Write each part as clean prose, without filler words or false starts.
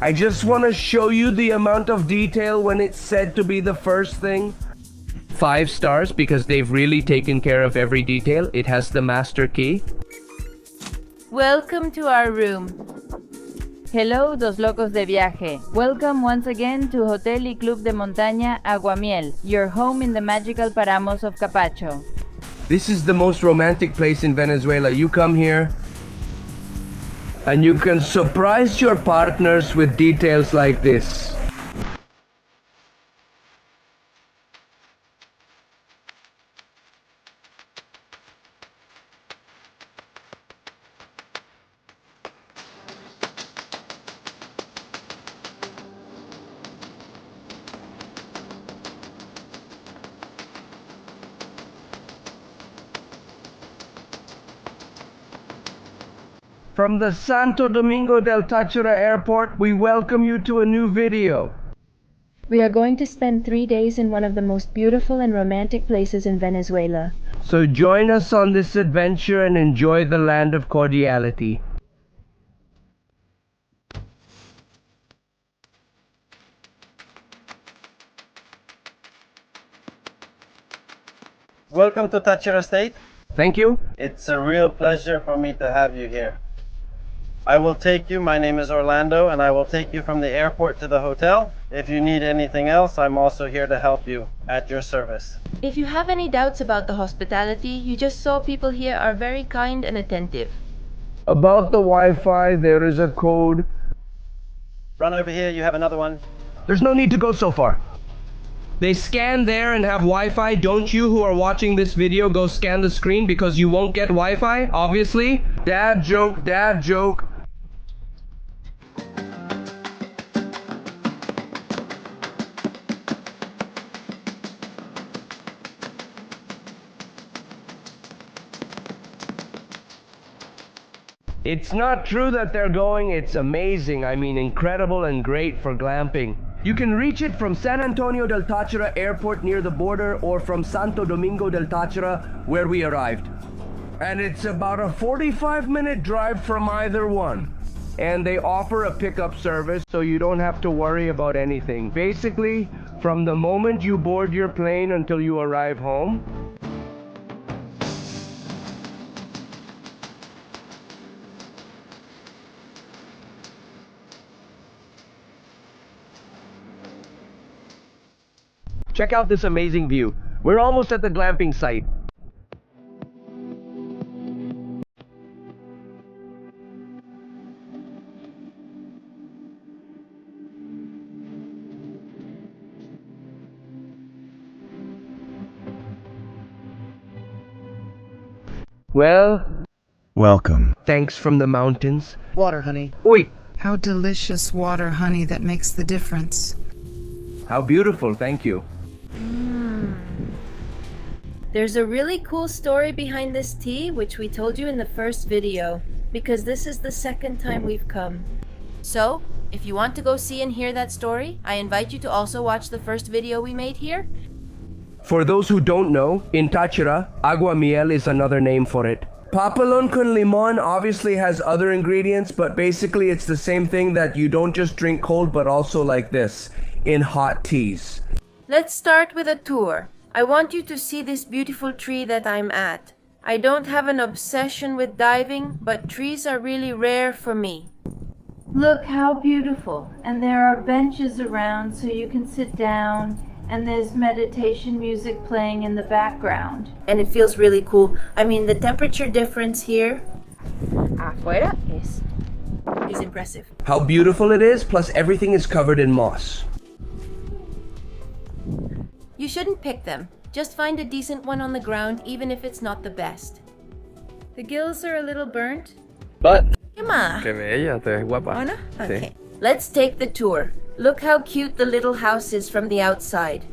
I just want to show you the amount of detail when it's said to be the first thing. 5 stars because they've really taken care of every detail. It has the master key. Welcome to our room. Hello, Dos Locos de Viaje. Welcome once again to Hotel y Club de Montaña Aguamiel, your home in the magical Paramos of Capacho. This is the most romantic place in Venezuela. You come here and you can surprise your partners with details like this. From the Santo Domingo del Táchira airport, we welcome you to a new video. We are going to spend 3 days in one of the most beautiful and romantic places in Venezuela. So join us on this adventure and enjoy the land of cordiality. Welcome to Táchira State. Thank you. It's a real pleasure for me to have you here. I will take you, my name is Orlando, and I will take you from the airport to the hotel. If you need anything else, I'm also here to help you at your service. If you have any doubts about the hospitality, you just saw people here are very kind and attentive. About the Wi-Fi, there is a code. Run over here, you have another one. There's no need to go so far. They scan there and have Wi-Fi. Don't you who are watching this video go scan the screen because you won't get Wi-Fi, obviously. Dad joke, dad joke. It's not true that they're going, it's amazing. I mean, incredible and great for glamping. You can reach it from San Antonio del Táchira airport near the border or from Santo Domingo del Táchira where we arrived. And it's about a 45-minute drive from either one. And they offer a pickup service so you don't have to worry about anything. Basically, from the moment you board your plane until you arrive home, check out this amazing view. We're almost at the glamping site. Well, welcome. Thanks from the mountains. Water, honey. Oi! How delicious water, honey, that makes the difference. How beautiful, thank you. There's a really cool story behind this tea, which we told you in the first video, because this is the second time we've come. So, if you want to go see and hear that story, I invite you to also watch the first video we made here. For those who don't know, in Táchira, aguamiel is another name for it. Papelón con limón obviously has other ingredients, but basically it's the same thing that you don't just drink cold, but also like this, in hot teas. Let's start with a tour. I want you to see this beautiful tree that I'm at. I don't have an obsession with diving, but trees are really rare for me. Look how beautiful. And there are benches around so you can sit down, and there's meditation music playing in the background. And it feels really cool. I mean, the temperature difference here afuera is impressive. How beautiful it is, plus everything is covered in moss. You shouldn't pick them. Just find a decent one on the ground, even if it's not the best. The gills are a little burnt. But Come on. qué bella, te ves guapa. Oh, no? Okay. Let's take the tour. Look how cute the little house is from the outside.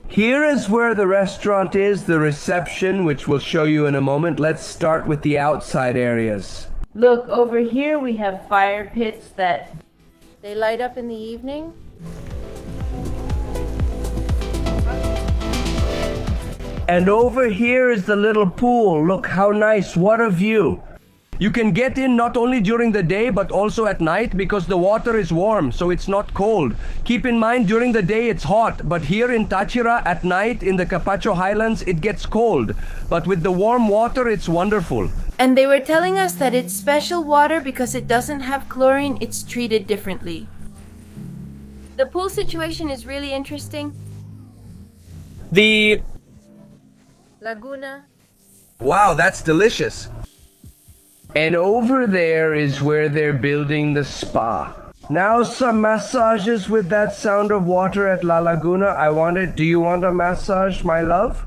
Here is where the restaurant is, the reception, which we'll show you in a moment. Let's start with the outside areas. Look, over here we have fire pits that They light up in the evening. And over here is the little pool. Look how nice, what a view. You can get in not only during the day but also at night because the water is warm, so it's not cold. Keep in mind during the day it's hot, but here in Táchira at night in the Capacho Highlands it gets cold. But with the warm water it's wonderful. And they were telling us that it's special water because it doesn't have chlorine, it's treated differently. The pool situation is really interesting. The... Laguna. Wow, that's delicious. And over there is where they're building the spa. Now some massages with that sound of water at La Laguna. Do you want a massage, my love?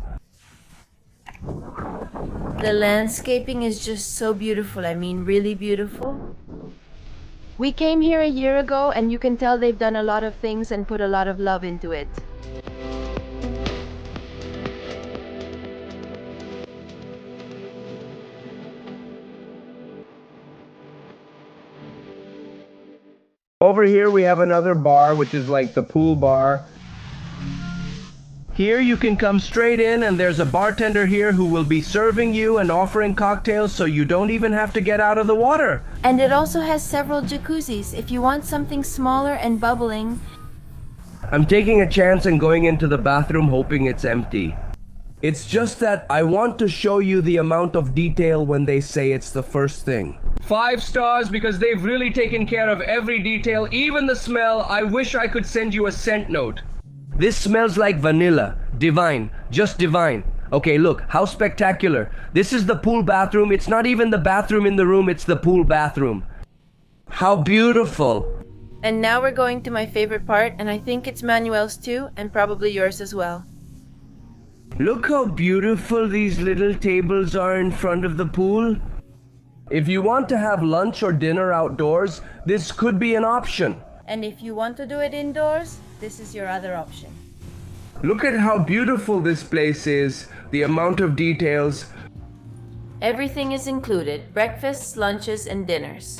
The landscaping is just so beautiful. I mean, really beautiful. We came here a year ago and you can tell they've done a lot of things and put a lot of love into it. Over here we have another bar, which is like the pool bar. Here you can come straight in and there's a bartender here who will be serving you and offering cocktails so you don't even have to get out of the water. And it also has several jacuzzis if you want something smaller and bubbling. I'm taking a chance and going into the bathroom hoping it's empty. It's just that I want to show you the amount of detail when they say it's the first thing. 5 stars because they've really taken care of every detail, even the smell. I wish I could send you a scent note. This smells like vanilla. Divine. Just divine. Okay, look, how spectacular. This is the pool bathroom. It's not even the bathroom in the room, it's the pool bathroom. How beautiful. And now we're going to my favorite part, and I think it's Manuel's too, and probably yours as well. Look how beautiful these little tables are in front of the pool. If you want to have lunch or dinner outdoors, this could be an option. And if you want to do it indoors, this is your other option. Look at how beautiful this place is, the amount of details. Everything is included, breakfasts, lunches, and dinners.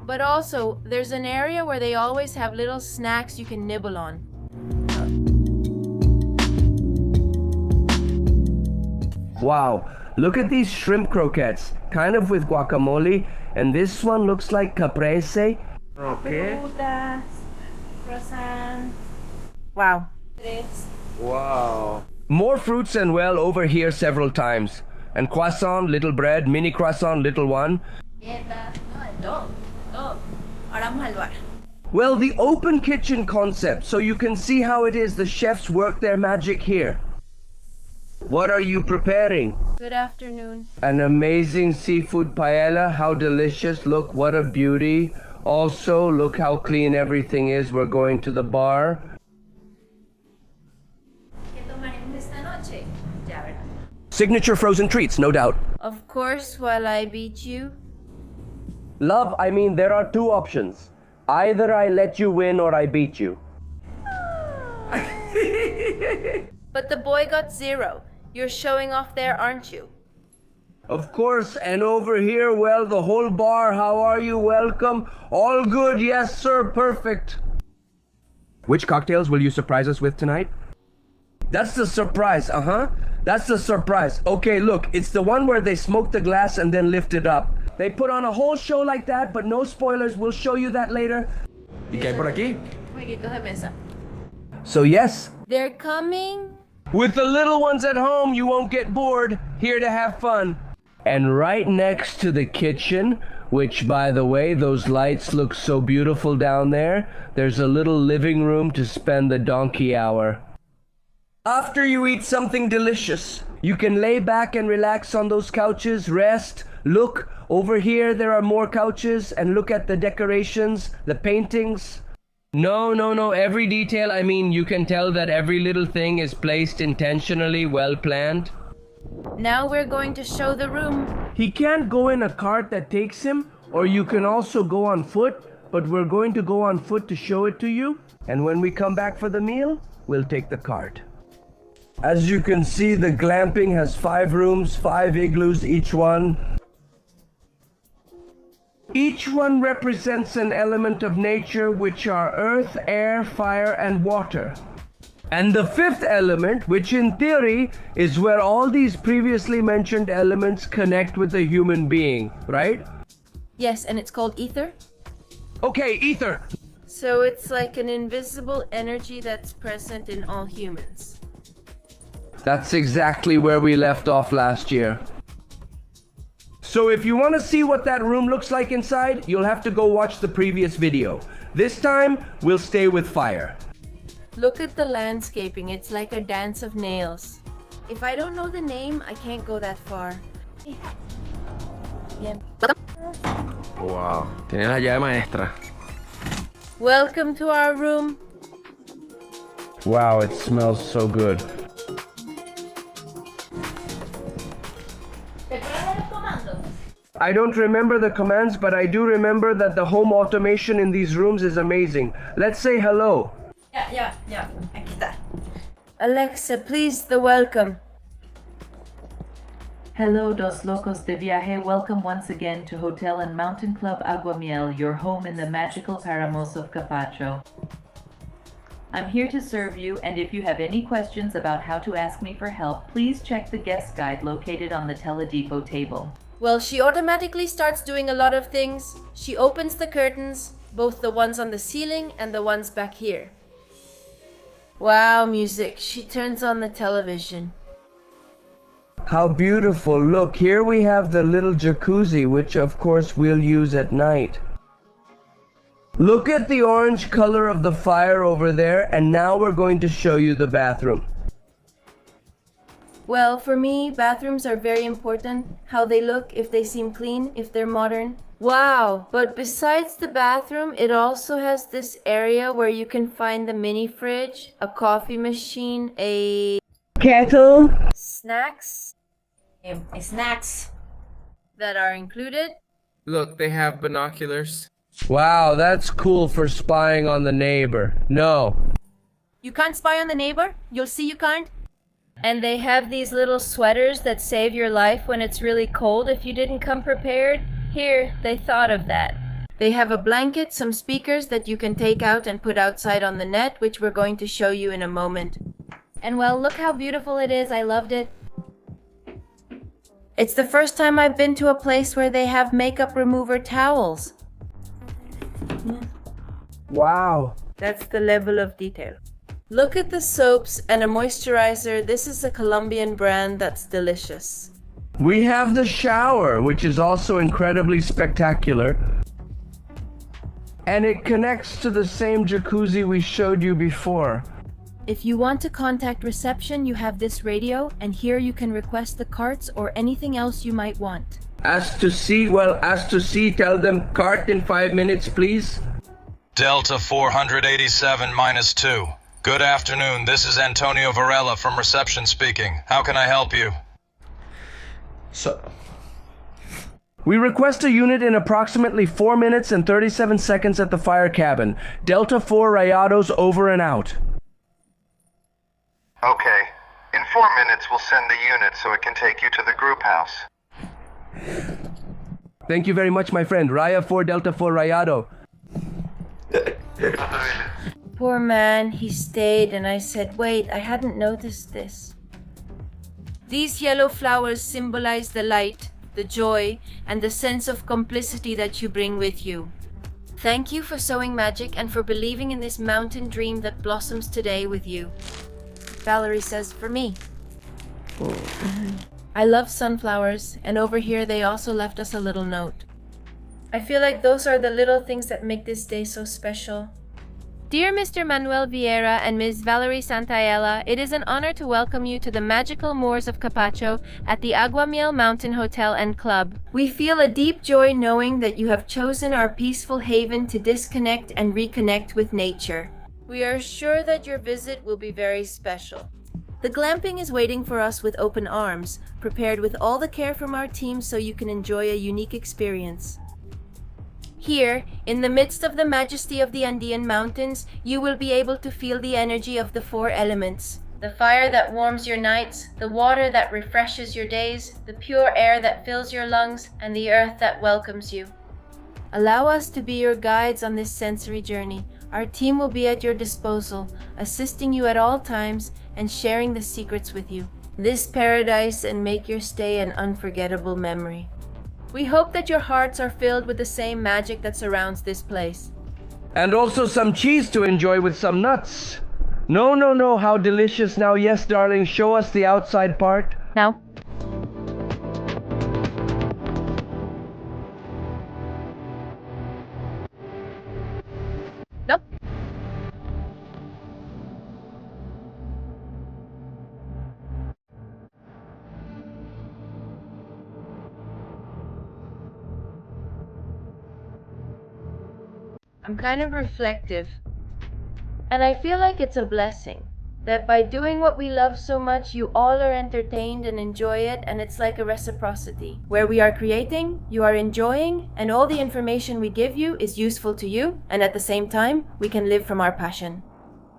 But also, there's an area where they always have little snacks you can nibble on. Wow, look at these shrimp croquettes, kind of with guacamole, and this one looks like caprese. Okay. Croissant. Wow. Wow. More fruits and well over here several times. And croissant, little bread, mini croissant, little one. Well, the open kitchen concept, so you can see how it is the chefs work their magic here. What are you preparing? Good afternoon. An amazing seafood paella. How delicious. Look, what a beauty. Also, look how clean everything is. We're going to the bar. Signature frozen treats, no doubt. Of course, while I beat you. Love, I mean, there are 2 options. Either I let you win or I beat you. But the boy got 0. You're showing off there, aren't you? Of course, and over here, well, the whole bar, how are you? Welcome. All good, yes sir, perfect. Which cocktails will you surprise us with tonight? That's the surprise, That's the surprise. Okay, look, it's the one where they smoke the glass and then lift it up. They put on a whole show like that, but no spoilers, we'll show you that later. ¿Y qué hay por aquí? Jueguitos de mesa. So yes, They're coming. with the little ones at home, you won't get bored. Here to have fun. And right next to the kitchen, which by the way, those lights look so beautiful down there, there's a little living room to spend the donkey hour. After you eat something delicious, you can lay back and relax on those couches, rest, look. Over here there are more couches, and look at the decorations, the paintings. No, every detail, I mean, you can tell that every little thing is placed intentionally, well planned. Now we're going to show the room. He can't go in a cart that takes him, or you can also go on foot, but we're going to go on foot to show it to you. And when we come back for the meal, we'll take the cart. As you can see, the glamping has 5 rooms, 5 igloos each one. Each one represents an element of nature, which are earth, air, fire, and water. And the fifth element, which in theory is where all these previously mentioned elements connect with a human being, right? Yes, and it's called ether. Okay, ether. So it's like an invisible energy that's present in all humans. That's exactly where we left off last year. So if you want to see what that room looks like inside, you'll have to go watch the previous video. This time, we'll stay with fire. Look at the landscaping, it's like a dance of nails. If I don't know the name, I can't go that far. Wow, tiene la llave maestra. Welcome to our room. Wow, it smells so good. I don't remember the commands, but I do remember that the home automation in these rooms is amazing. Let's say hello. Yeah. Aquí está. Alexa, please, the welcome. Hello, Dos Locos de Viaje. Welcome once again to Hotel and Mountain Club Aguamiel, your home in the magical Paramos of Capacho. I'm here to serve you, and if you have any questions about how to ask me for help, please check the guest guide located on the Teledepot table. Well, she automatically starts doing a lot of things. She opens the curtains, both the ones on the ceiling and the ones back here. Wow, music. She turns on the television. How beautiful. Look, here we have the little jacuzzi, which of course we'll use at night. Look at the orange color of the fire over there, and now we're going to show you the bathroom. Well, for me, bathrooms are very important. How they look, if they seem clean, if they're modern. Wow! But besides the bathroom, it also has this area where you can find the mini fridge, a coffee machine, a Kettle. snacks that are included. Look, they have binoculars. Wow, that's cool for spying on the neighbor. No. You can't spy on the neighbor? You'll see you can't. And they have these little sweaters that save your life when it's really cold if you didn't come prepared. Here, they thought of that. They have a blanket, some speakers that you can take out and put outside on the net, which we're going to show you in a moment. And well, look how beautiful it is. I loved it. It's the first time I've been to a place where they have makeup remover towels. Wow. That's the level of detail. Look at the soaps and a moisturizer. This is a Colombian brand that's delicious. We have the shower, which is also incredibly spectacular. And it connects to the same jacuzzi we showed you before. If you want to contact reception, you have this radio, and here you can request the carts or anything else you might want. Ask to see, tell them cart in 5 minutes, please. Delta 487 -2. Good afternoon, this is Antonio Varela from reception speaking. How can I help you? We request a unit in approximately 4 minutes and 37 seconds at the fire cabin. Delta 4 Rayados over and out. Okay. In 4 minutes, we'll send the unit so it can take you to the group house. Thank you very much, my friend. Raya 4 Delta 4 Rayado. Poor man, he stayed, and I said, wait, I hadn't noticed this. These yellow flowers symbolize the light, the joy, and the sense of complicity that you bring with you. Thank you for sowing magic and for believing in this mountain dream that blossoms today with you. Valerie says, for me. I love sunflowers, and over here they also left us a little note. I feel like those are the little things that make this day so special. Dear Mr. Manuel Vieira and Ms. Valerie Santaella, it is an honor to welcome you to the magical moors of Capacho at the Aguamiel Mountain Hotel and Club. We feel a deep joy knowing that you have chosen our peaceful haven to disconnect and reconnect with nature. We are sure that your visit will be very special. The glamping is waiting for us with open arms, prepared with all the care from our team so you can enjoy a unique experience. Here, in the midst of the majesty of the Andean mountains, you will be able to feel the energy of the 4 elements. The fire that warms your nights, the water that refreshes your days, the pure air that fills your lungs, and the earth that welcomes you. Allow us to be your guides on this sensory journey. Our team will be at your disposal, assisting you at all times and sharing the secrets with you. This paradise and make your stay an unforgettable memory. We hope that your hearts are filled with the same magic that surrounds this place. And also some cheese to enjoy with some nuts. No, no, no, how delicious. Now, yes, darling, show us the outside part. Now, nope. I'm kind of reflective. And I feel like it's a blessing that by doing what we love so much, you all are entertained and enjoy it, and it's like a reciprocity. Where we are creating, you are enjoying, and all the information we give you is useful to you, and at the same time, we can live from our passion.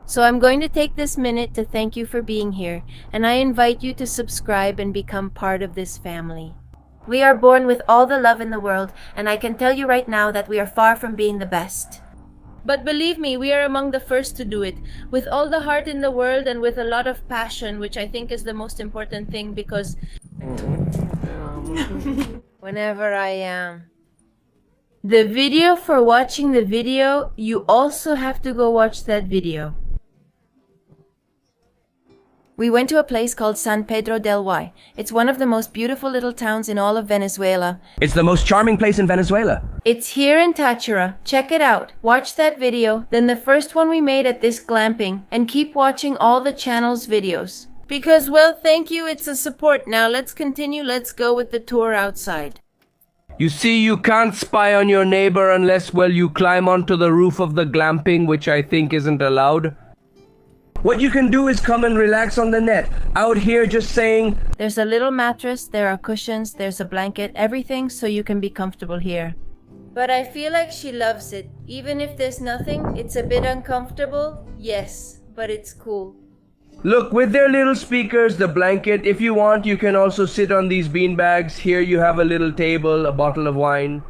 So I'm going to take this minute to thank you for being here, and I invite you to subscribe and become part of this family. We are born with all the love in the world, and I can tell you right now that we are far from being the best. But believe me, we are among the first to do it, with all the heart in the world and with a lot of passion, which I think is the most important thing because whenever I am. The video for watching the video, you also have to go watch that video. We went to a place called San Pedro del Guay. It's one of the most beautiful little towns in all of Venezuela. It's the most charming place in Venezuela. It's here in Táchira. Check it out. Watch that video, then the first one we made at this glamping, and keep watching all the channel's videos. Because, well, thank you, it's a support. Now let's continue, let's go with the tour outside. You see, you can't spy on your neighbor unless, well, you climb onto the roof of the glamping, which I think isn't allowed. What you can do is come and relax on the net. Out here just saying, there's a little mattress, there are cushions, there's a blanket, everything so you can be comfortable here. But I feel like she loves it. Even if there's nothing, it's a bit uncomfortable, yes, but it's cool. Look, with their little speakers, the blanket, if you want, you can also sit on these bean bags. Here you have a little table, a bottle of wine.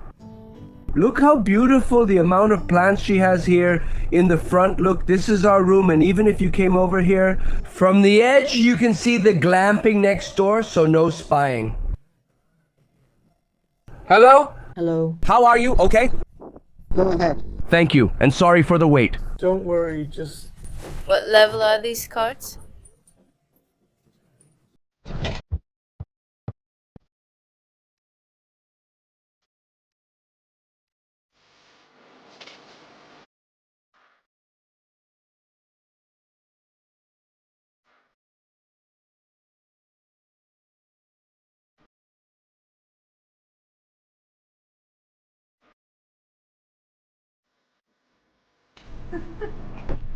Look how beautiful the amount of plants she has here in the front. Look, this is our room, and even if you came over here, from the edge you can see the glamping next door, so no spying. Hello? Hello. How are you? Okay? Go ahead. Thank you, and sorry for the wait. Don't worry, just... What level are these cards?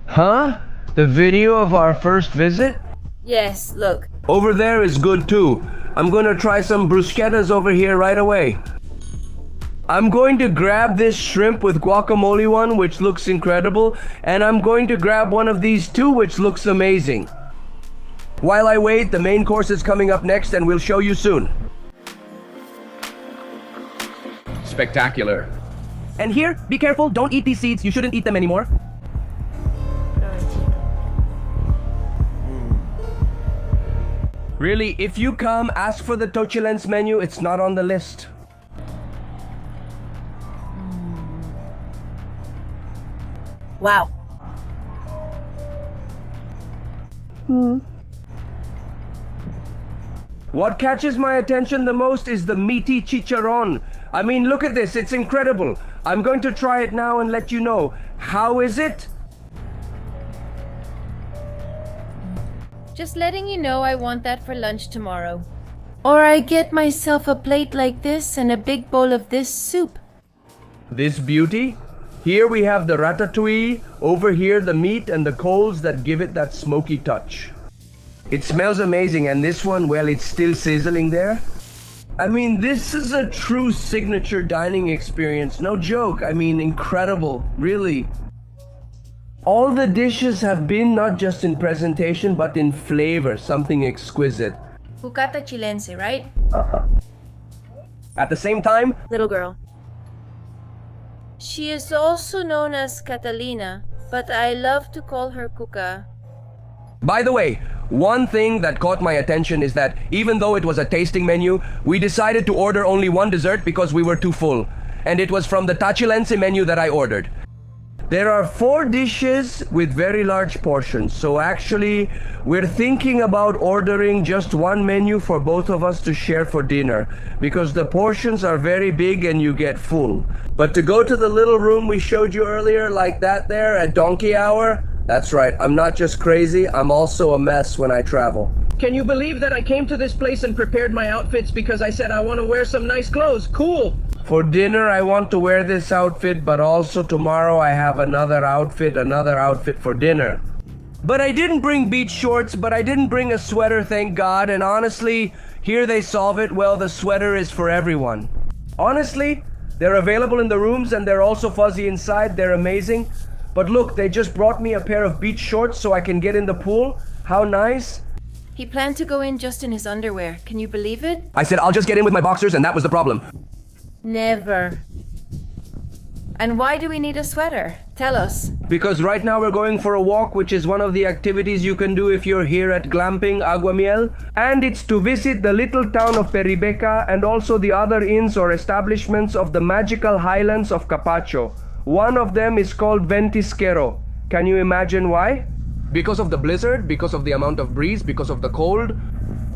Huh? The video of our first visit? Yes, look. Over there is good too. I'm gonna try some bruschettas over here right away. I'm going to grab this shrimp with guacamole one, which looks incredible, and I'm going to grab one of these too, which looks amazing. While I wait, the main course is coming up next, and we'll show you soon. Spectacular. And here, be careful, don't eat these seeds, you shouldn't eat them anymore. Really, if you come, ask for the Tochilens menu, it's not on the list. Wow. What catches my attention the most is the meaty chicharron. I mean, look at this, it's incredible. I'm going to try it now and let you know. How is it? Just letting you know I want that for lunch tomorrow. Or I get myself a plate like this and a big bowl of this soup. This beauty? Here we have the ratatouille, over here the meat and the coals that give it that smoky touch. It smells amazing, and this one, well, it's still sizzling there. I mean, this is a true signature dining experience, no joke. I mean, incredible, really. All the dishes have been not just in presentation, but in flavor, something exquisite. Bucata chilense, right? At the same time, Little girl. She is also known as Catalina, but I love to call her Kuka. By the way, one thing that caught my attention is that even though it was a tasting menu, we decided to order only one dessert because we were too full. And it was from the Tachilense menu that I ordered. There are 4 dishes with very large portions, so actually we're thinking about ordering just one menu for both of us to share for dinner because the portions are very big and you get full. But to go to the little room we showed you earlier like that there at Donkey Hour, that's right, I'm not just crazy, I'm also a mess when I travel. Can you believe that I came to this place and prepared my outfits because I said I want to wear some nice clothes? Cool! For dinner, I want to wear this outfit, but also tomorrow I have another outfit for dinner. But I didn't bring beach shorts, but I didn't bring a sweater, thank God, and honestly, here they solve it, well, the sweater is for everyone. Honestly, they're available in the rooms and they're also fuzzy inside, they're amazing. But look, they just brought me a pair of beach shorts so I can get in the pool. How nice. He planned to go in just in his underwear. Can you believe it? I said I'll just get in with my boxers and that was the problem. Never. And why do we need a sweater? Tell us. Because right now we're going for a walk, which is one of the activities you can do if you're here at Glamping Aguamiel. And it's to visit the little town of Peribeca and also the other inns or establishments of the magical highlands of Capacho. One of them is called Ventisquero. Can you imagine why? Because of the blizzard, because of the amount of breeze, because of the cold.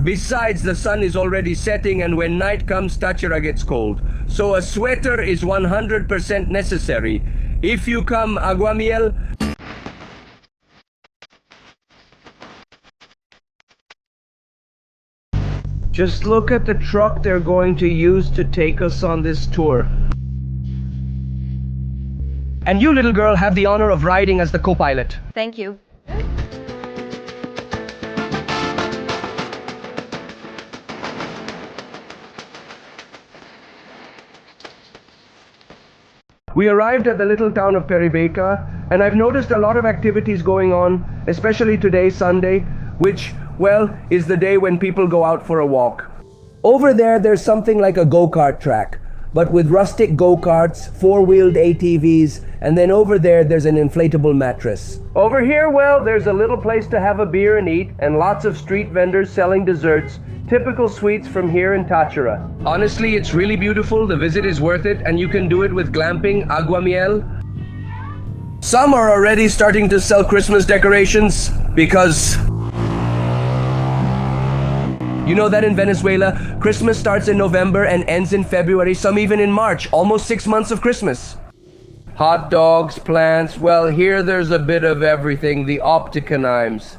Besides, the sun is already setting and when night comes, Táchira gets cold. So a sweater is 100% necessary. If you come Aguamiel, just look at the truck they're going to use to take us on this tour. And you, little girl, have the honor of riding as the co-pilot. Thank you. We arrived at the little town of Peribeca, and I've noticed a lot of activities going on, especially today, Sunday, which, well, is the day when people go out for a walk. Over there, there's something like a go-kart track, but with rustic go-karts, 4-wheeled ATVs, and then over there, there's an inflatable mattress. Over here, well, there's a little place to have a beer and eat, and lots of street vendors selling desserts, typical sweets from here in Táchira. Honestly, it's really beautiful, the visit is worth it, and you can do it with Glamping Aguamiel. Some are already starting to sell Christmas decorations, because you know that in Venezuela, Christmas starts in November and ends in February, some even in March, almost 6 months of Christmas. Hot dogs, plants, well, here there's a bit of everything, the opticanimes.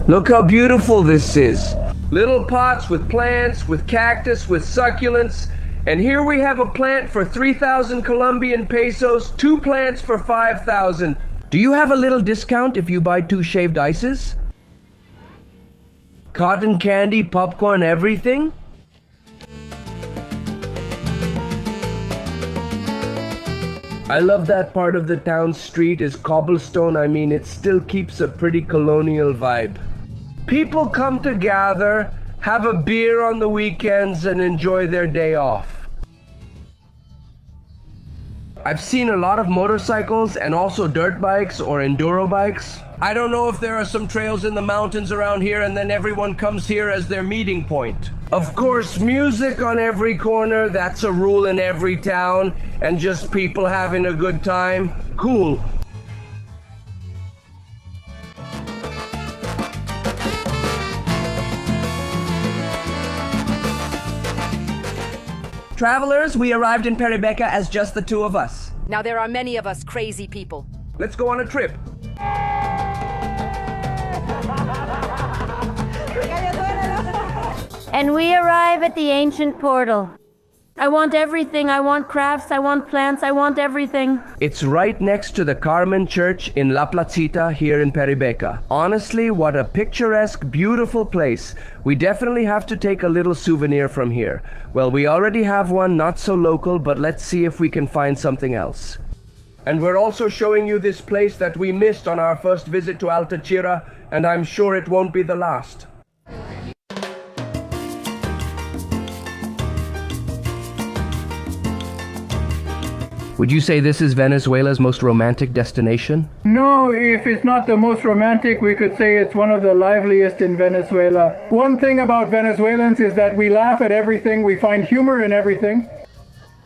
Look how beautiful this is. Little pots with plants, with cactus, with succulents. And here we have a plant for 3,000 Colombian pesos, 2 plants for 5,000. Do you have a little discount if you buy 2 shaved ices? Cotton candy, popcorn, everything? I love that part of the town street is cobblestone. I mean, it still keeps a pretty colonial vibe. People come to gather, have a beer on the weekends, and enjoy their day off. I've seen a lot of motorcycles and also dirt bikes or enduro bikes. I don't know if there are some trails in the mountains around here and then everyone comes here as their meeting point. Of course, music on every corner, that's a rule in every town, and just people having a good time. Cool. Travelers, we arrived in Peribeca as just the 2 of us. Now there are many of us crazy people. Let's go on a trip. And we arrive at the ancient portal. I want everything. I want crafts, I want plants, I want everything. It's right next to the Carmen Church in La Placita here in Peribeca. Honestly, what a picturesque, beautiful place. We definitely have to take a little souvenir from here. Well, we already have one, not so local, but let's see if we can find something else. And we're also showing you this place that we missed on our first visit to Táchira, and I'm sure it won't be the last. Would you say this is Venezuela's most romantic destination? No, if it's not the most romantic, we could say it's one of the liveliest in Venezuela. One thing about Venezuelans is that we laugh at everything, we find humor in everything.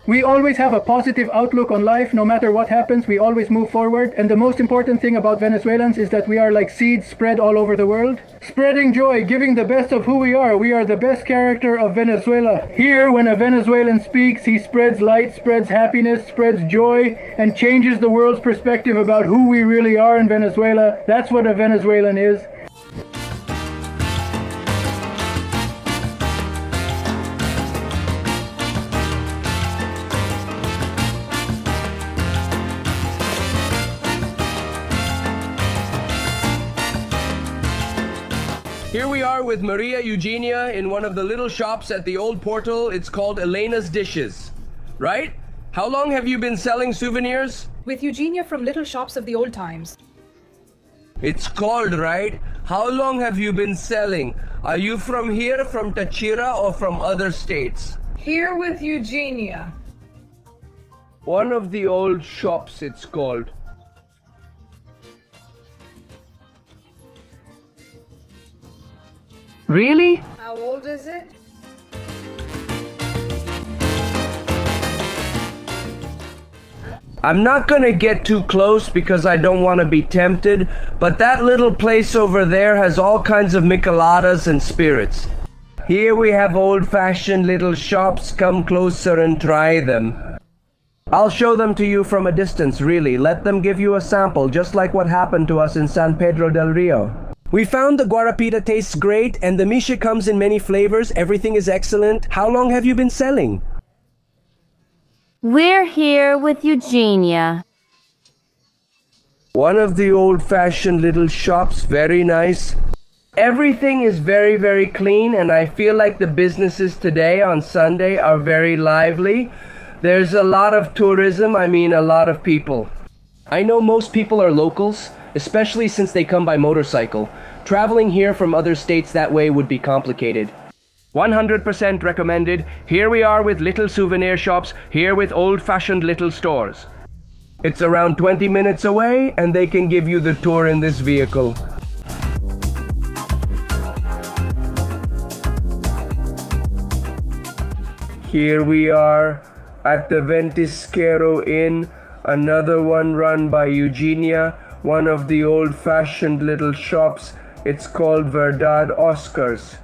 We always have a positive outlook on life. No matter what happens, we always move forward. And the most important thing about Venezuelans is that we are like seeds spread all over the world. Spreading joy, giving the best of who we are. We are the best character of Venezuela. Here, when a Venezuelan speaks, he spreads light, spreads happiness, spreads joy, and changes the world's perspective about who we really are in Venezuela. That's what a Venezuelan is. Here we are with Maria Eugenia in one of the little shops at the old portal. It's called Elena's Dishes, right? How long have you been selling souvenirs? With Eugenia from Little Shops of the Old Times. It's called, right? How long have you been selling? Are you from here, from Táchira, or from other states? Here with Eugenia. One of the old shops, it's called. Really? How old is it? I'm not gonna get too close because I don't want to be tempted, but that little place over there has all kinds of micheladas and spirits. Here we have old-fashioned little shops. Come closer and try them. I'll show them to you from a distance, really. Let them give you a sample, just like what happened to us in San Pedro del Rio. We found the guarapita tastes great, and the misha comes in many flavors. Everything is excellent. How long have you been selling? We're here with Eugenia. One of the old-fashioned little shops, very nice. Everything is very, very clean, and I feel like the businesses today on Sunday are very lively. There's a lot of tourism, a lot of people. I know most people are locals, especially since they come by motorcycle. Traveling here from other states that way would be complicated. 100% recommended. Here we are with little souvenir shops, here with old-fashioned little stores. It's around 20 minutes away, and they can give you the tour in this vehicle. Here we are at the Ventisquero Inn, another one run by Eugenia, one of the old-fashioned little shops. It's called Verdad Oscars.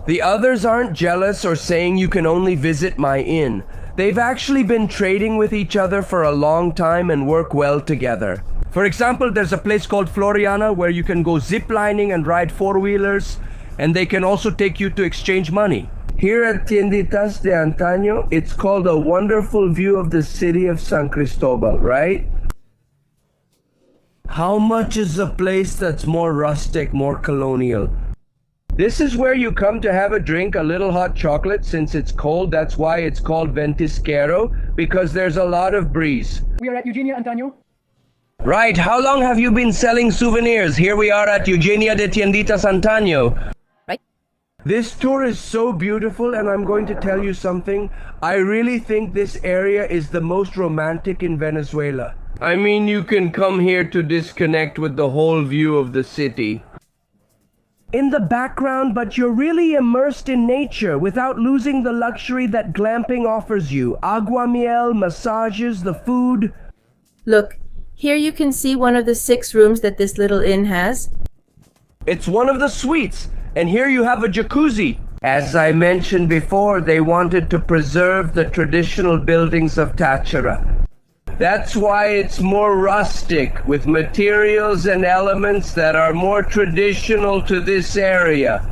The others aren't jealous or saying you can only visit my inn. They've actually been trading with each other for a long time and work well together. For example, there's a place called Floriana where you can go ziplining and ride four-wheelers, and they can also take you to exchange money. Here at Tienditas de Antaño, it's called a wonderful view of the city of San Cristobal, right? How much is a place that's more rustic, more colonial? This is where you come to have a drink, a little hot chocolate. Since it's cold, that's why it's called Ventisquero, because there's a lot of breeze. We are at Eugenia Antaño. Right, how long have you been selling souvenirs? Here we are at Eugenia de Tienditas Antaño. This tour is so beautiful, and I'm going to tell you something. I really think this area is the most romantic in Venezuela. You can come here to disconnect with the whole view of the city. In the background, but you're really immersed in nature without losing the luxury that glamping offers you. Aguamiel, massages, the food. Look, here you can see one of the 6 rooms that this little inn has. It's one of the suites. And here you have a jacuzzi. As I mentioned before, they wanted to preserve the traditional buildings of Táchira. That's why it's more rustic, with materials and elements that are more traditional to this area.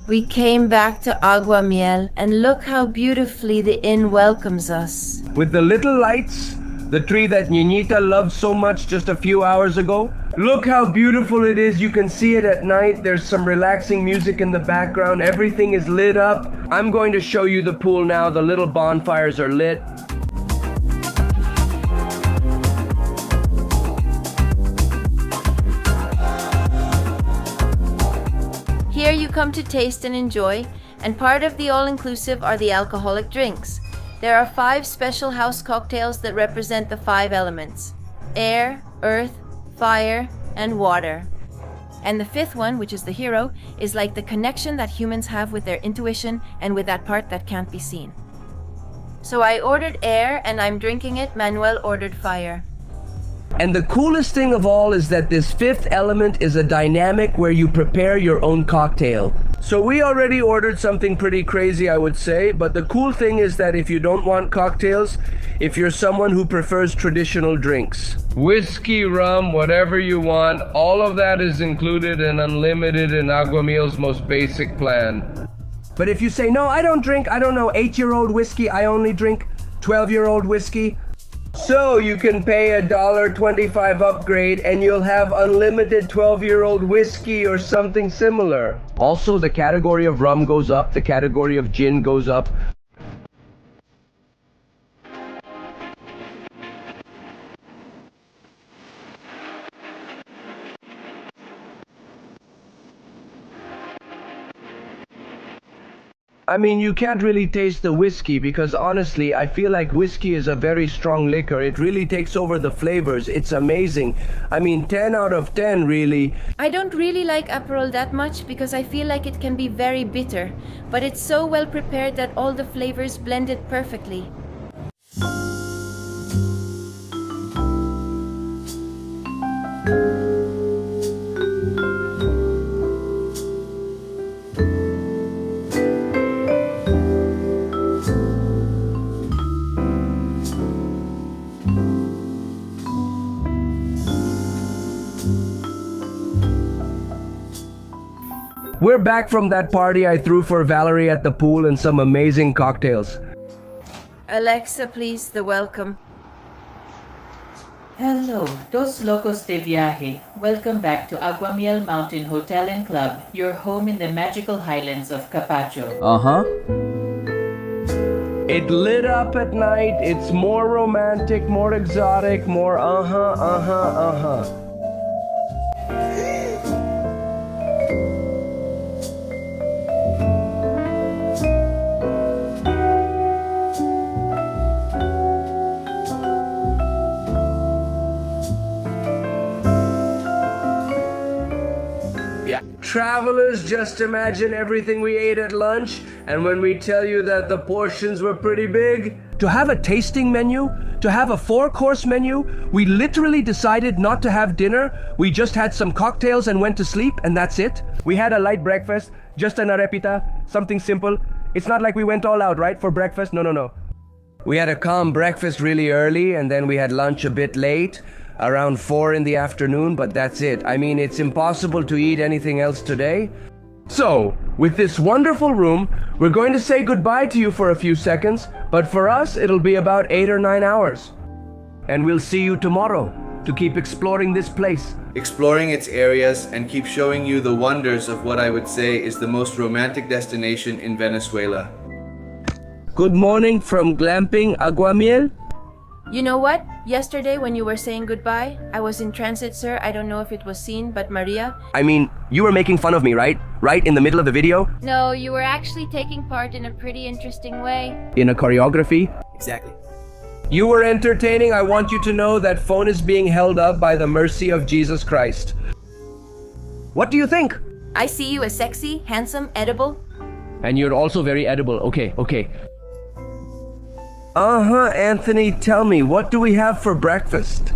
We came back to Aguamiel, and look how beautifully the inn welcomes us. With the little lights, the tree that Niñita loved so much just a few hours ago. Look how beautiful it is. You can see it at night. There's some relaxing music in the background. Everything is lit up. I'm going to show you the pool now. The little bonfires are lit. Here you come to taste and enjoy, and part of the all-inclusive are the alcoholic drinks. There are 5 special house cocktails that represent the 5 elements: air, earth, fire, and water. And the 5th one, which is the hero, is like the connection that humans have with their intuition and with that part that can't be seen. So I ordered air and I'm drinking it. Manuel ordered fire. And the coolest thing of all is that this 5th element is a dynamic where you prepare your own cocktail. So we already ordered something pretty crazy, I would say, but the cool thing is that if you don't want cocktails, if you're someone who prefers traditional drinks, whiskey, rum, whatever you want, all of that is included and unlimited in Aguamiel's most basic plan. But if you say, no, I don't drink, I don't know, 8-year-old whiskey, I only drink 12-year-old whiskey, so you can pay $1.25 upgrade and you'll have unlimited 12-year-old whiskey or something similar. Also, the category of rum goes up, the category of gin goes up. I mean, you can't really taste the whiskey because honestly, I feel like whiskey is a very strong liquor. It really takes over the flavors. It's amazing. I mean, 10 out of 10 really. I don't really like Aperol that much because I feel like it can be very bitter, but it's so well prepared that all the flavors blended perfectly. We're back from that party I threw for Valerie at the pool and some amazing cocktails. Alexa, please, the welcome. Hello, Dos Locos de Viaje. Welcome back to Aguamiel Mountain Hotel and Club, your home in the magical highlands of Capacho. It lit up at night. It's more romantic, more exotic, more Travelers, just imagine everything we ate at lunch, and when we tell you that the portions were pretty big. To have a tasting menu, to have a 4-course menu, we literally decided not to have dinner. We just had some cocktails and went to sleep, and that's it. We had a light breakfast, just an arepita, something simple. It's not like we went all out, right, for breakfast? No. We had a calm breakfast really early, and then we had lunch a bit late. Around 4 in the afternoon, but that's it. I mean, it's impossible to eat anything else today. So, with this wonderful room, we're going to say goodbye to you for a few seconds, but for us, it'll be about 8 or 9 hours. And we'll see you tomorrow to keep exploring this place. Exploring its areas and keep showing you the wonders of what I would say is the most romantic destination in Venezuela. Good morning from Glamping Aguamiel. You know what? Yesterday when you were saying goodbye, I was in transit, sir. I don't know if it was seen, but Maria... I mean, you were making fun of me, right? Right in the middle of the video? No, you were actually taking part in a pretty interesting way. In a choreography? Exactly. You were entertaining. I want you to know that phone is being held up by the mercy of Jesus Christ. What do you think? I see you as sexy, handsome, edible. And you're also very edible. Okay. Anthony, tell me, what do we have for breakfast?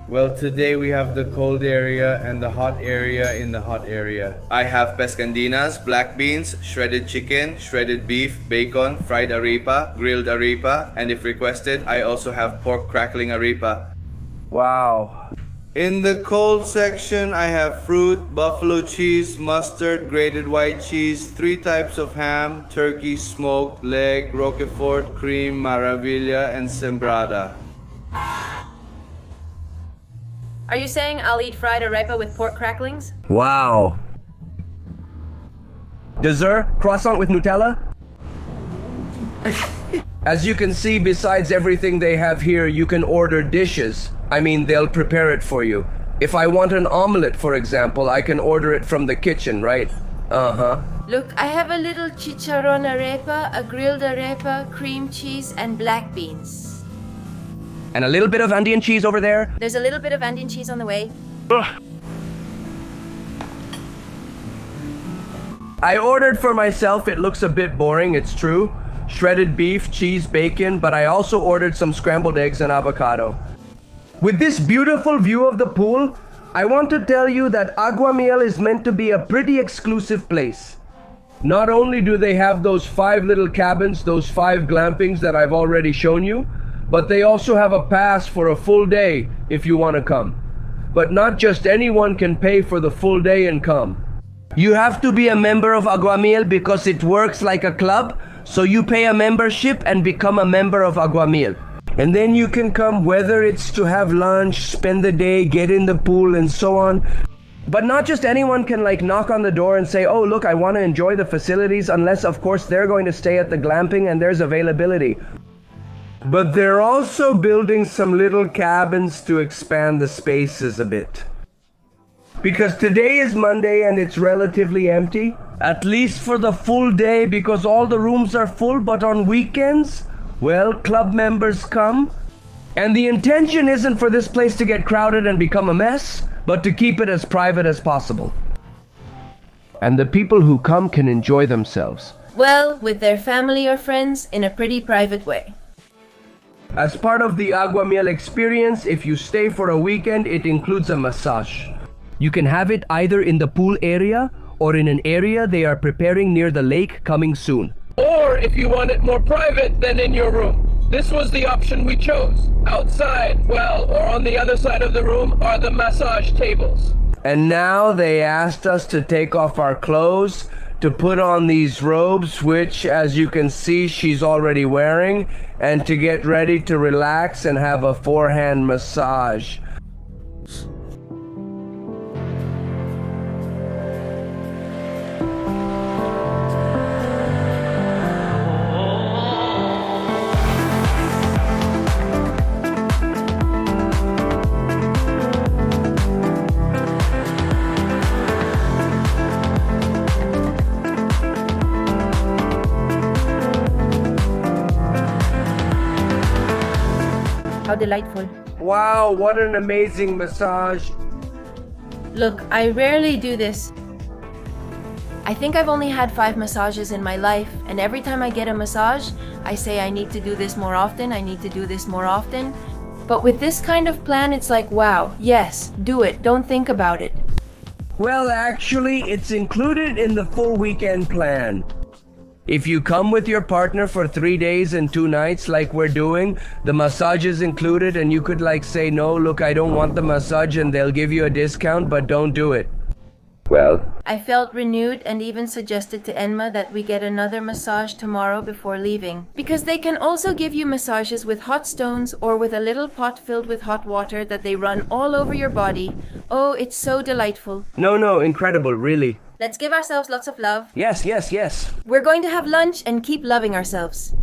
Well, today we have the cold area and the hot area in the hot area. I have pescandinas, black beans, shredded chicken, shredded beef, bacon, fried arepa, grilled arepa, and if requested, I also have pork crackling arepa. Wow. In the cold section, I have fruit, buffalo cheese, mustard, grated white cheese, 3 types of ham, turkey, smoked, leg, roquefort, cream, maravilla, and sembrada. Are you saying I'll eat fried arepa with pork cracklings? Wow. Dessert, croissant with Nutella? As you can see, besides everything they have here, you can order dishes. I mean, they'll prepare it for you. If I want an omelet, for example, I can order it from the kitchen, right? Uh-huh. Look, I have a little chicharron arepa, a grilled arepa, cream cheese, and black beans. And a little bit of Andean cheese over there. There's a little bit of Andean cheese on the way. Ugh. I ordered for myself, it looks a bit boring, it's true. Shredded beef, cheese, bacon, but I also ordered some scrambled eggs and avocado. With this beautiful view of the pool, I want to tell you that Aguamiel is meant to be a pretty exclusive place. Not only do they have those 5 little cabins, those 5 glampings that I've already shown you, but they also have a pass for a full day if you want to come. But not just anyone can pay for the full day and come. You have to be a member of Aguamiel because it works like a club, so you pay a membership and become a member of Aguamiel. And then you can come whether it's to have lunch, spend the day, get in the pool and so on. But not just anyone can like knock on the door and say, oh look, I want to enjoy the facilities, unless of course they're going to stay at the glamping and there's availability. But they're also building some little cabins to expand the spaces a bit. Because today is Monday and it's relatively empty, at least for the full day because all the rooms are full, but on weekends, well, club members come. And the intention isn't for this place to get crowded and become a mess, but to keep it as private as possible. And the people who come can enjoy themselves. Well, with their family or friends in a pretty private way. As part of the Aguamiel experience, if you stay for a weekend, it includes a massage. You can have it either in the pool area or in an area they are preparing near the lake coming soon. Or if you want it more private, then in your room. This was the option we chose. Outside, well, or on the other side of the room are the massage tables. And now they asked us to take off our clothes, to put on these robes, which, as you can see, she's already wearing, and to get ready to relax and have a forehand massage. How delightful. Wow, what an amazing massage. Look, I rarely do this. I think I've only had 5 massages in my life, and every time I get a massage, I say I need to do this more often, I need to do this more often. But with this kind of plan, it's like, wow, yes, do it, don't think about it. Well, actually, it's included in the full weekend plan. If you come with your partner for 3 days and 2 nights like we're doing, the massage is included and you could like say, no, look, I don't want the massage, and they'll give you a discount, but don't do it. Well, I felt renewed and even suggested to Enma that we get another massage tomorrow before leaving. Because they can also give you massages with hot stones or with a little pot filled with hot water that they run all over your body. Oh, it's so delightful. No, incredible, really. Let's give ourselves lots of love. Yes. We're going to have lunch and keep loving ourselves.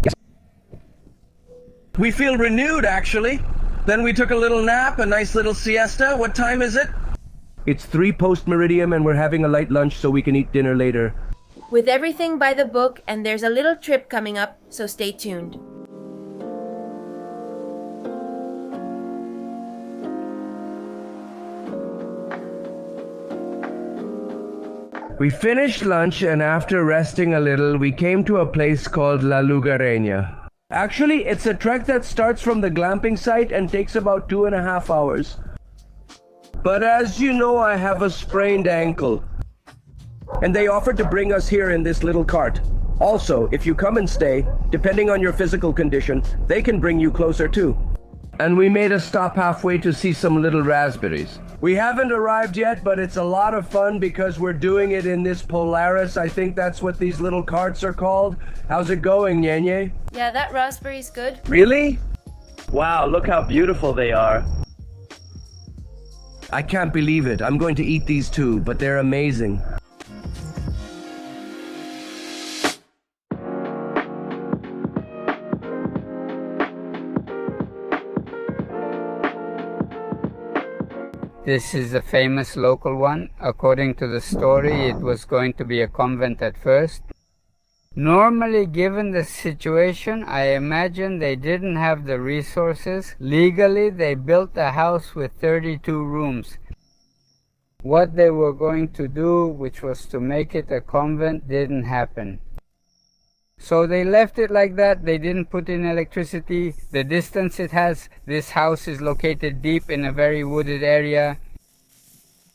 We feel renewed, actually. Then we took a little nap, a nice little siesta. What time is it? It's 3 post-meridium and we're having a light lunch so we can eat dinner later. With everything by the book, and there's a little trip coming up, so stay tuned. We finished lunch, and after resting a little, we came to a place called La Lugareña. Actually, it's a trek that starts from the glamping site and takes about 2.5 hours. But as you know, I have a sprained ankle. And they offered to bring us here in this little cart. Also, if you come and stay, depending on your physical condition, they can bring you closer too. And we made a stop halfway to see some little raspberries. We haven't arrived yet, but it's a lot of fun because we're doing it in this Polaris. I think that's what these little carts are called. How's it going, Nyenye? Yeah, that raspberry's good. Really? Wow, look how beautiful they are. I can't believe it. I'm going to eat these too, but they're amazing. This is a famous local one. According to the story, it was going to be a convent at first. Normally, given the situation, I imagine they didn't have the resources. Legally, they built a house with 32 rooms. What they were going to do, which was to make it a convent, didn't happen. So they left it like that. They didn't put in electricity. The distance it has, this house is located deep in a very wooded area.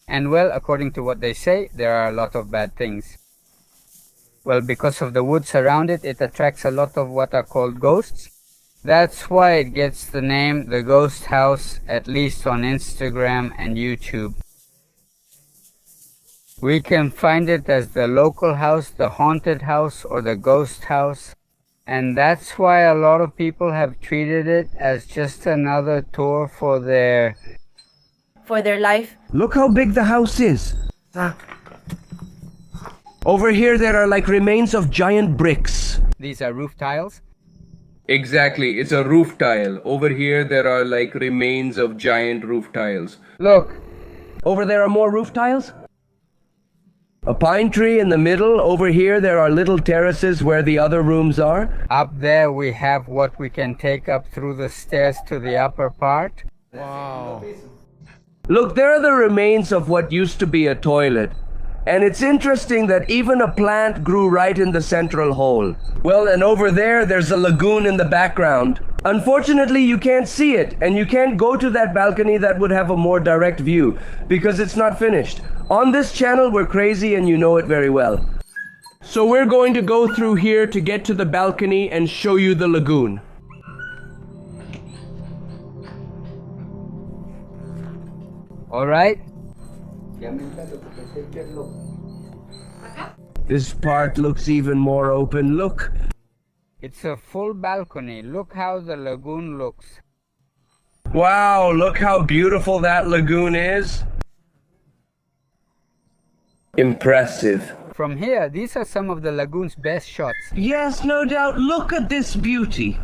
And well, according to what they say, there are a lot of bad things. Well, because of the woods around it, it attracts a lot of what are called ghosts. That's why it gets the name the Ghost House, at least on Instagram and YouTube. We can find it as the local house, the haunted house, or the ghost house. And that's why a lot of people have treated it as just another tour for their life. Look how big the house is. Over here there are like remains of giant bricks. These are roof tiles? Exactly, it's a roof tile. Over here there are like remains of giant roof tiles. Look. Over there are more roof tiles? A pine tree in the middle. Over here there are little terraces where the other rooms are. Up there we have what we can take up through the stairs to the upper part. Wow. Look, there are the remains of what used to be a toilet. And it's interesting that even a plant grew right in the central hole. Well, and over there, there's a lagoon in the background. Unfortunately, you can't see it, and you can't go to that balcony that would have a more direct view, because it's not finished. On this channel, we're crazy, and you know it very well. So we're going to go through here to get to the balcony and show you the lagoon. All right. This part looks even more open. Look. It's a full balcony. Look how the lagoon looks. Wow, look how beautiful that lagoon is. Impressive. From here, these are some of the lagoon's best shots. Yes, no doubt. Look at this beauty.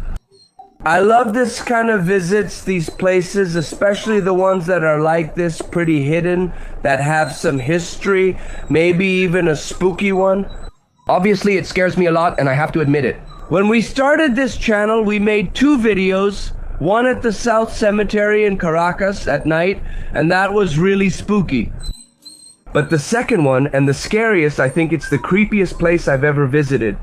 I love this kind of visits, these places, especially the ones that are like this, pretty hidden, that have some history, maybe even a spooky one. Obviously, it scares me a lot, and I have to admit it. When we started this channel, we made 2 videos, one at the South Cemetery in Caracas at night, and that was really spooky. But the second one, and the scariest, I think it's the creepiest place I've ever visited.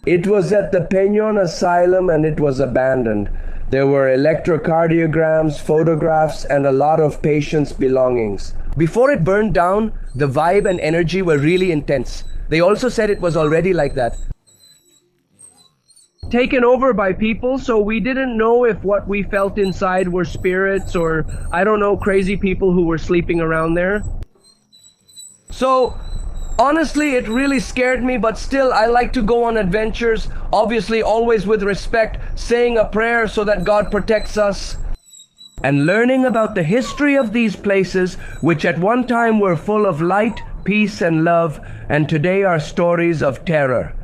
It was at the Peñon Asylum and it was abandoned. There were electrocardiograms, photographs, and a lot of patients' belongings. Before it burned down, the vibe and energy were really intense. They also said it was already like that. Taken over by people, so we didn't know if what we felt inside were spirits or, I don't know, crazy people who were sleeping around there. So, honestly, it really scared me, but still, I like to go on adventures, obviously always with respect, saying a prayer so that God protects us, and learning about the history of these places, which at one time were full of light, peace, and love, and today are stories of terror.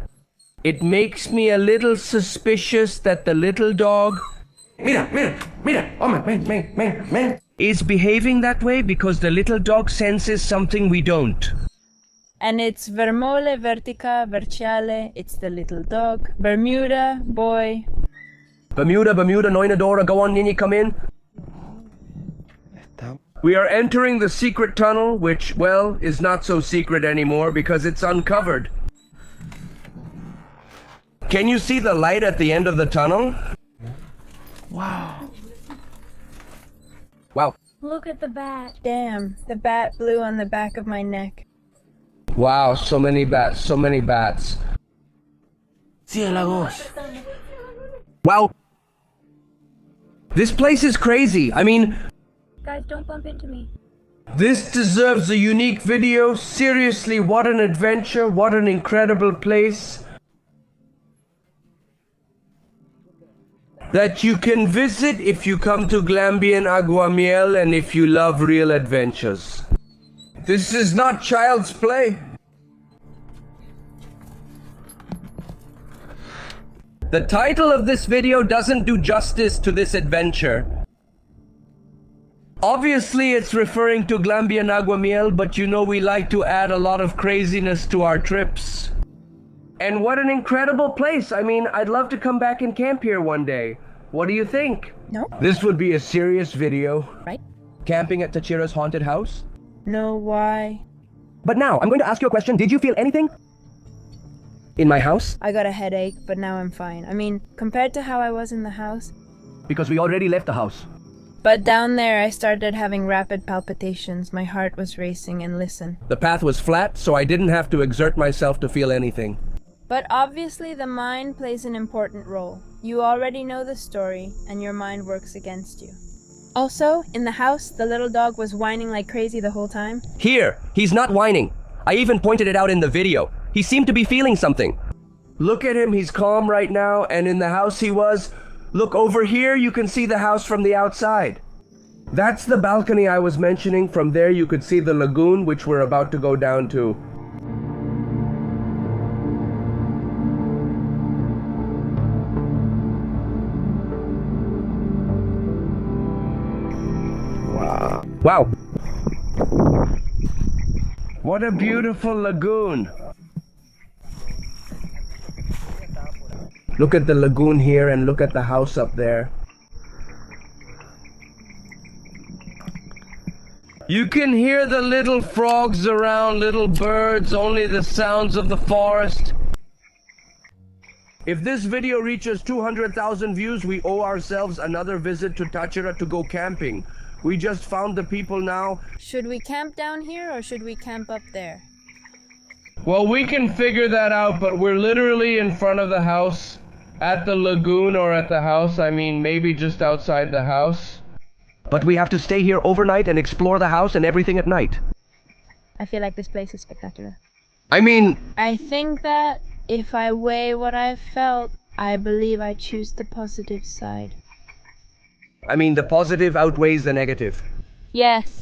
It makes me a little suspicious that the little dog is behaving that way because the little dog senses something we don't. And it's Vermole, Vertica, Verciale, it's the little dog. Bermuda, boy. Bermuda, Noinadora, go on, Nini, come in. We are entering the secret tunnel, which, well, is not so secret anymore because it's uncovered. Can you see the light at the end of the tunnel? Wow. Wow. Look at the bat. Damn, the bat blew on the back of my neck. Wow, so many bats, so many bats. Wow. This place is crazy. I mean, Guys, don't bump into me. this deserves a unique video. Seriously, what an adventure, what an incredible place that you can visit if you come to Glambian Aguamiel and if you love real adventures. This is not child's play. The title of this video doesn't do justice to this adventure. Obviously, it's referring to Glambia Naguamiel, but you know we like to add a lot of craziness to our trips. And what an incredible place. I mean, I'd love to come back and camp here one day. What do you think? No. This would be a serious video. Right? Camping at Tachira's haunted house? No, why? But now, I'm going to ask you a question. Did you feel anything? In my house? I got a headache, but now I'm fine. I mean, compared to how I was in the house. Because we already left the house. But down there, I started having rapid palpitations. My heart was racing, and listen. The path was flat, so I didn't have to exert myself to feel anything. But obviously, the mind plays an important role. You already know the story, and your mind works against you. Also, in the house, the little dog was whining like crazy the whole time. Here, he's not whining. I even pointed it out in the video. He seemed to be feeling something. Look at him, he's calm right now, and in the house he was. Look, over here you can see the house from the outside. That's the balcony I was mentioning. From there you could see the lagoon, which we're about to go down to. Wow. What a beautiful lagoon. Look at the lagoon here and look at the house up there. You can hear the little frogs around, little birds, only the sounds of the forest. If this video reaches 200,000 views, we owe ourselves another visit to Tachira to go camping. We just found the people now. Should we camp down here or should we camp up there? Well, we can figure that out, but we're literally in front of the house. At the lagoon or at the house, I mean maybe just outside the house. But we have to stay here overnight and explore the house and everything at night. I feel like this place is spectacular. I mean... I think that if I weigh what I've felt, I believe I choose the positive side. I mean, the positive outweighs the negative. Yes.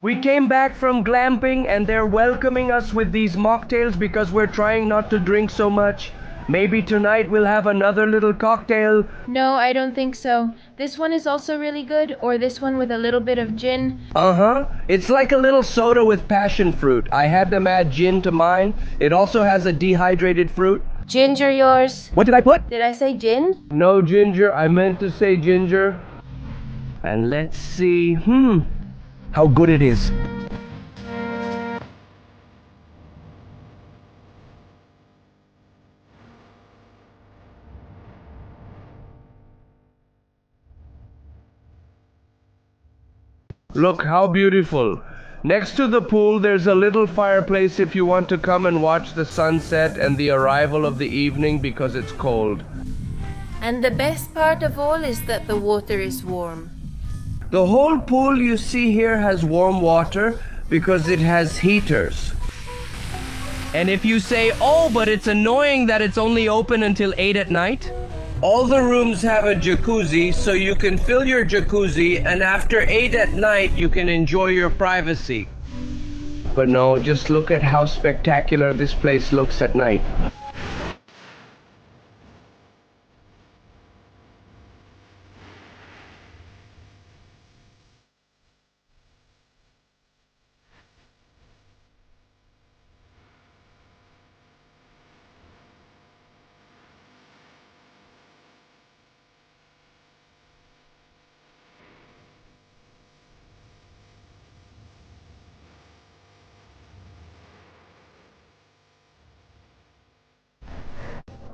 We came back from glamping and they're welcoming us with these mocktails because we're trying not to drink so much. Maybe tonight we'll have another little cocktail. No, I don't think so. This one is also really good, or this one with a little bit of gin. Uh-huh. It's like a little soda with passion fruit. I had them add gin to mine. It also has a dehydrated fruit. Ginger yours. What did I put? Did I say gin? No ginger. I meant to say ginger. And let's see. How good it is. Look how beautiful. Next to the pool, there's a little fireplace if you want to come and watch the sunset and the arrival of the evening because it's cold. And the best part of all is that the water is warm. The whole pool you see here has warm water because it has heaters. And if you say, oh, but it's annoying that it's only open until 8 at night, all the rooms have a jacuzzi, so you can fill your jacuzzi, and after 8 at night, you can enjoy your privacy. But no, just look at how spectacular this place looks at night.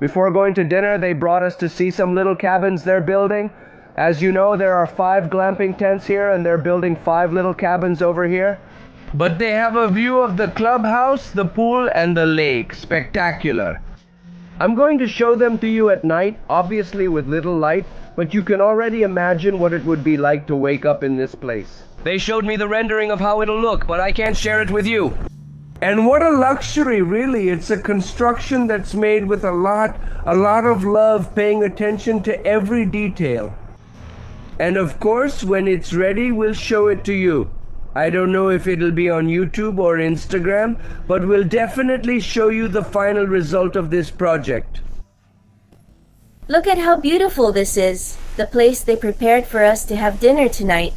Before going to dinner, they brought us to see some little cabins they're building. As you know, there are 5 glamping tents here, and they're building 5 little cabins over here. But they have a view of the clubhouse, the pool, and the lake. Spectacular. I'm going to show them to you at night, obviously with little light, but you can already imagine what it would be like to wake up in this place. They showed me the rendering of how it'll look, but I can't share it with you. And what a luxury, really. It's a construction that's made with a lot of love, paying attention to every detail. And of course, when it's ready, we'll show it to you. I don't know if it'll be on YouTube or Instagram, but we'll definitely show you the final result of this project. Look at how beautiful this is, the place they prepared for us to have dinner tonight.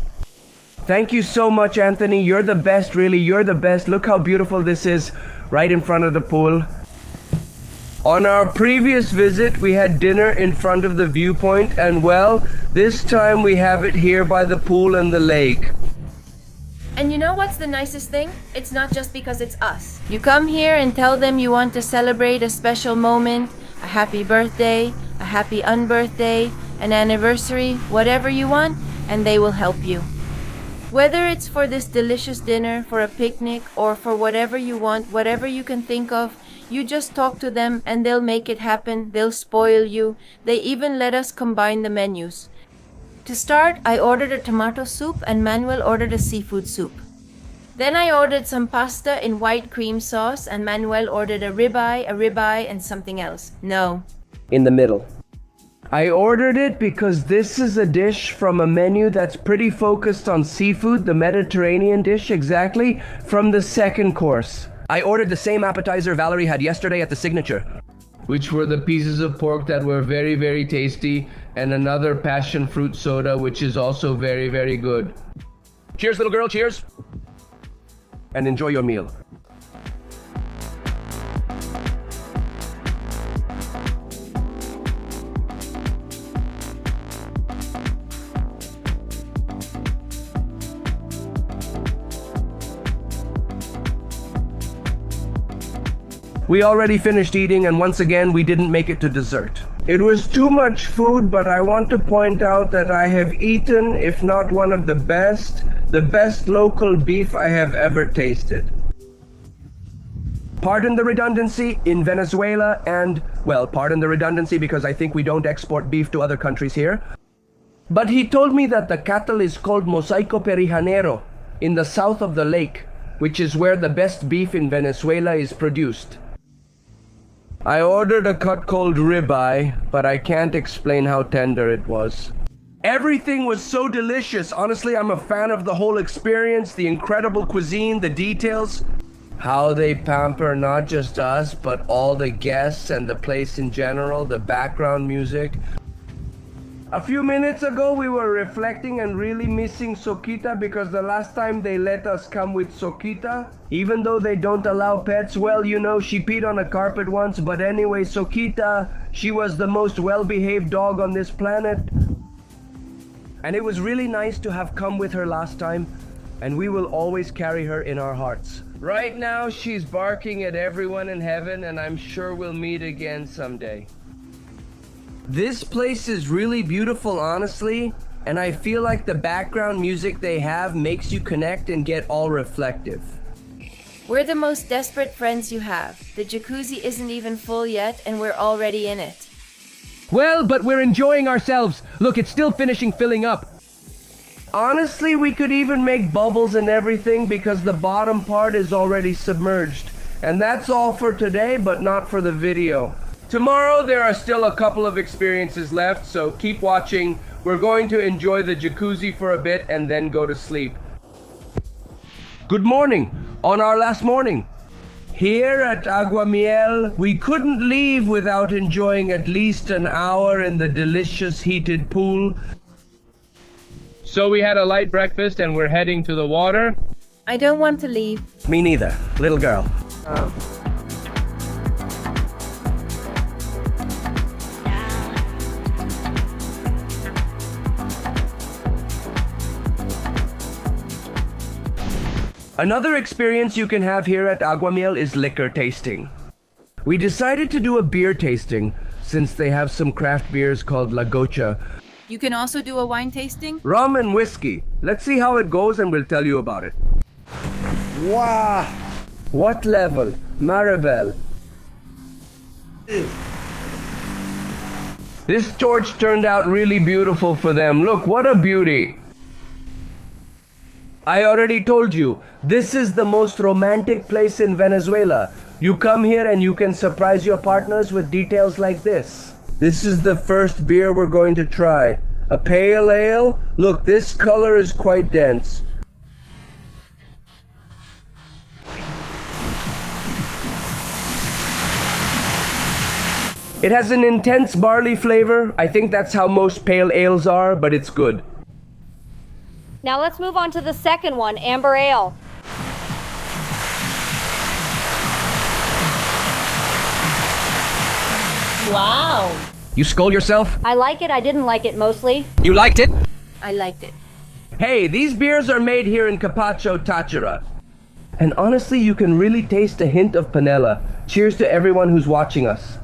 Thank you so much, Anthony. You're the best, really. You're the best. Look how beautiful this is, right in front of the pool. On our previous visit, we had dinner in front of the viewpoint, and well, this time we have it here by the pool and the lake. And you know what's the nicest thing? It's not just because it's us. You come here and tell them you want to celebrate a special moment, a happy birthday, a happy unbirthday, an anniversary, whatever you want, and they will help you. Whether it's for this delicious dinner, for a picnic, or for whatever you want, whatever you can think of, you just talk to them and they'll make it happen. They'll spoil you. They even let us combine the menus. To start, I ordered a tomato soup and Manuel ordered a seafood soup. Then I ordered some pasta in white cream sauce and Manuel ordered a ribeye, and something else. No. In the middle. I ordered it because this is a dish from a menu that's pretty focused on seafood, the Mediterranean dish exactly, from the second course. I ordered the same appetizer Valerie had yesterday at the signature, which were the pieces of pork that were very, very tasty, and another passion fruit soda, which is also very, very good. Cheers, little girl, cheers! And enjoy your meal. We already finished eating, and once again, we didn't make it to dessert. It was too much food, but I want to point out that I have eaten, if not one of the best local beef I have ever tasted. Pardon the redundancy, in Venezuela and, well, pardon the redundancy because I think we don't export beef to other countries here. But he told me that the cattle is called Mosaico Perijanero in the south of the lake, which is where the best beef in Venezuela is produced. I ordered a cut called ribeye, but I can't explain how tender it was. Everything was so delicious. Honestly, I'm a fan of the whole experience, the incredible cuisine, the details. How they pamper not just us, but all the guests and the place in general, the background music. A few minutes ago, we were reflecting and really missing Soquita because the last time they let us come with Soquita, even though they don't allow pets, well, you know, she peed on a carpet once, but anyway, Soquita, she was the most well-behaved dog on this planet. And it was really nice to have come with her last time, and we will always carry her in our hearts. Right now, she's barking at everyone in heaven, and I'm sure we'll meet again someday. This place is really beautiful, honestly, and I feel like the background music they have makes you connect and get all reflective. We're the most desperate friends you have. The jacuzzi isn't even full yet, and we're already in it. Well, but we're enjoying ourselves. Look, it's still finishing filling up. Honestly, we could even make bubbles and everything because the bottom part is already submerged. And that's all for today, but not for the video. Tomorrow, there are still a couple of experiences left, so keep watching. We're going to enjoy the jacuzzi for a bit and then go to sleep. Good morning, on our last morning. Here at Aguamiel, we couldn't leave without enjoying at least an hour in the delicious heated pool. So we had a light breakfast and we're heading to the water. I don't want to leave. Me neither, little girl. Another experience you can have here at Aguamiel is liquor tasting. We decided to do a beer tasting since they have some craft beers called La Gocha. You can also do a wine tasting? Rum and whiskey. Let's see how it goes and we'll tell you about it. Wow! What level? Maribel. This torch turned out really beautiful for them. Look, what a beauty. I already told you, this is the most romantic place in Venezuela. You come here and you can surprise your partners with details like this. This is the first beer we're going to try. A pale ale? Look, this color is quite dense. It has an intense barley flavor. I think that's how most pale ales are, but it's good. Now let's move on to the second one, Amber Ale. Wow. You scold yourself? I like it, I didn't like it mostly. You liked it? I liked it. Hey, these beers are made here in Carpaccio, Táchira. And honestly, you can really taste a hint of panela. Cheers to everyone who's watching us.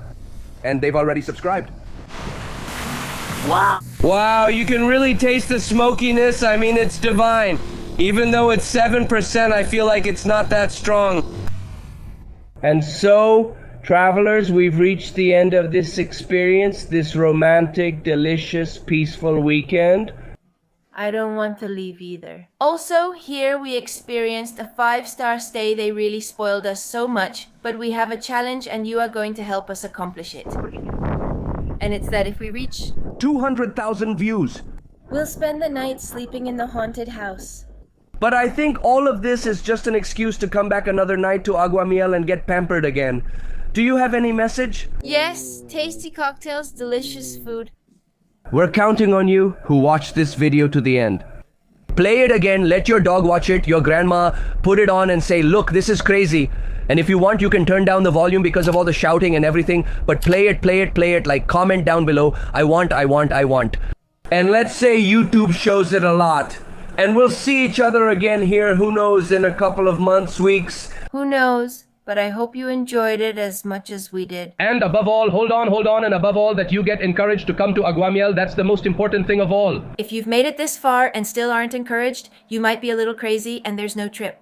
And they've already subscribed. Wow. Wow, you can really taste the smokiness. I mean, it's divine. Even though it's 7%, I feel like it's not that strong. And so, travelers, we've reached the end of this experience, this romantic, delicious, peaceful weekend. I don't want to leave either. Also, here we experienced a 5-star stay. They really spoiled us so much, but we have a challenge and you are going to help us accomplish it. And it's that if we reach 200,000 views. We'll spend the night sleeping in the haunted house. But I think all of this is just an excuse to come back another night to Aguamiel and get pampered again. Do you have any message? Yes, tasty cocktails, delicious food. We're counting on you who watched this video to the end. Play it again, let your dog watch it, your grandma put it on and say, look, this is crazy. And if you want, you can turn down the volume because of all the shouting and everything, but play it, like comment down below, I want. And let's say YouTube shows it a lot. And we'll see each other again here, who knows, in a couple of months, weeks. Who knows? But I hope you enjoyed it as much as we did. And above all, hold on, and above all, that you get encouraged to come to Aguamiel. That's the most important thing of all. If you've made it this far and still aren't encouraged, you might be a little crazy and there's no trip.